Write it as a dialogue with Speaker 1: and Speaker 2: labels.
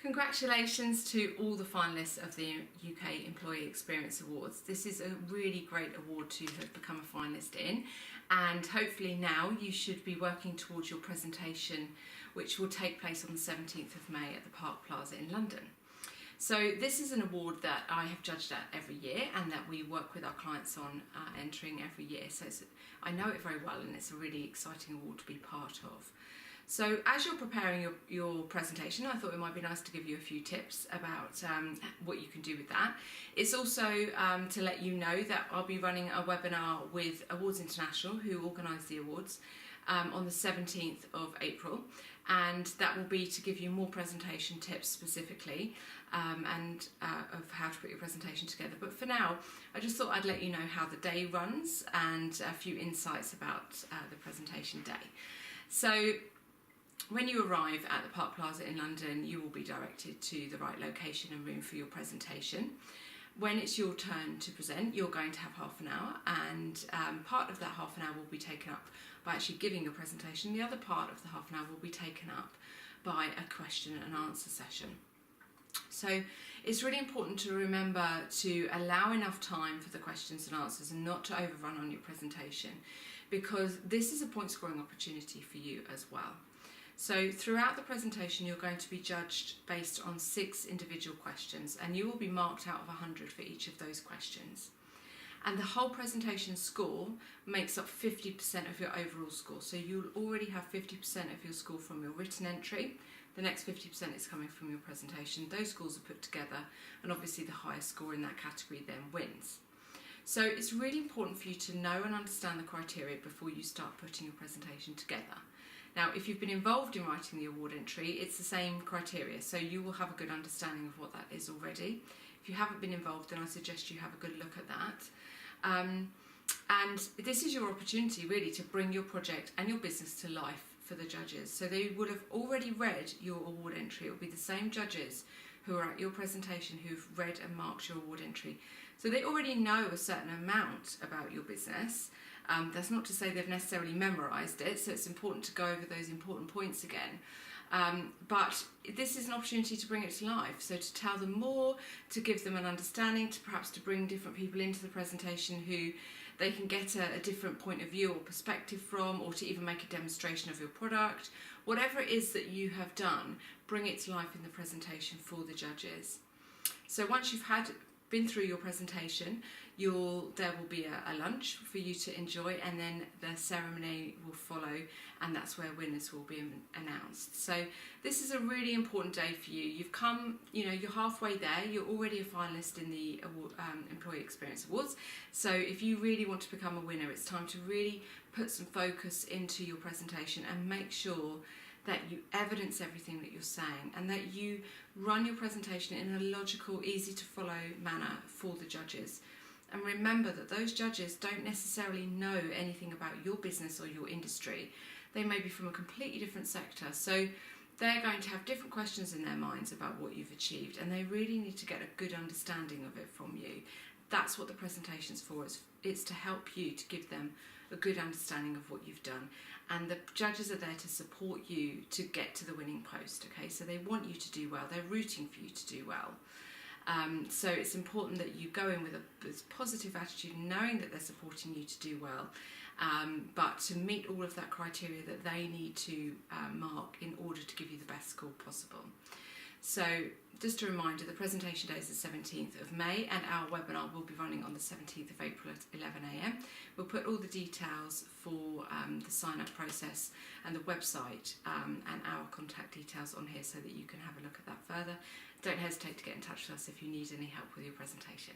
Speaker 1: Congratulations to all the finalists of the UK Employee Experience Awards. This is a really great award to have become a finalist in, and hopefully now you should be working towards your presentation, which will take place on the 17th of May at the Park Plaza in London. So this is an award that I have judged at every year and that we work with our clients on entering every year. So I know it very well, and it's a really exciting award to be part of. So as you're preparing your presentation, I thought it might be nice to give you a few tips about what you can do with that. It's also to let you know that I'll be running a webinar with Awards International, who organise the awards, on the 17th of April, and that will be to give you more presentation tips specifically and of how to put your presentation together. But for now, I just thought I'd let you know how the day runs and a few insights about the presentation day. So when you arrive at the Park Plaza in London, you will be directed to the right location and room for your presentation. When it's your turn to present, you're going to have half an hour, and part of that half an hour will be taken up by actually giving your presentation. The other part of the half an hour will be taken up by a question and answer session. So it's really important to remember to allow enough time for the questions and answers and not to overrun on your presentation, because this is a point scoring opportunity for you as well. So throughout the presentation, you're going to be judged based on 6 individual questions, and you will be marked out of 100 for each of those questions. And the whole presentation score makes up 50% of your overall score. So you'll already have 50% of your score from your written entry. The next 50% is coming from your presentation. Those scores are put together, and obviously the highest score in that category then wins. So it's really important for you to know and understand the criteria before you start putting your presentation together. Now, if you've been involved in writing the award entry, it's the same criteria, so you will have a good understanding of what that is already. If you haven't been involved, then I suggest you have a good look at that. And this is your opportunity really to bring your project and your business to life for the judges. So they would have already read your award entry. It will be the same judges who are at your presentation who've read and marked your award entry. So they already know a certain amount about your business. That's not to say they've necessarily memorised it, so it's important to go over those important points again. But this is an opportunity to bring it to life, so to tell them more, to give them an understanding, to perhaps to bring different people into the presentation who they can get a different point of view or perspective from, or to even make a demonstration of your product. Whatever it is that you have done, bring it to life in the presentation for the judges. So once you've been through your presentation, there will be a lunch for you to enjoy, and then the ceremony will follow, and that's where winners will be announced. So this is a really important day for you. You've come, you're halfway there. You're already a finalist in the Employee Experience Awards. So if you really want to become a winner, it's time to really put some focus into your presentation and make sure that you evidence everything that you're saying, and that you run your presentation in a logical, easy to follow manner for the judges. And remember that those judges don't necessarily know anything about your business or your industry. They may be from a completely different sector, so they're going to have different questions in their minds about what you've achieved, and they really need to get a good understanding of it from you. That's what the presentation's for. It's to help you, to give them a good understanding of what you've done. And the judges are there to support you to get to the winning post, okay? So they want you to do well. They're rooting for you to do well. So it's important that you go in with a positive attitude, knowing that they're supporting you to do well, but to meet all of that criteria that they need to mark in order to give you the best score possible. So just a reminder, the presentation day is the 17th of May, and our webinar will be running on the 17th of April at 11 AM. We'll put all the details for the sign-up process and the website and our contact details on here so that you can have a look at that further. Don't hesitate to get in touch with us if you need any help with your presentation.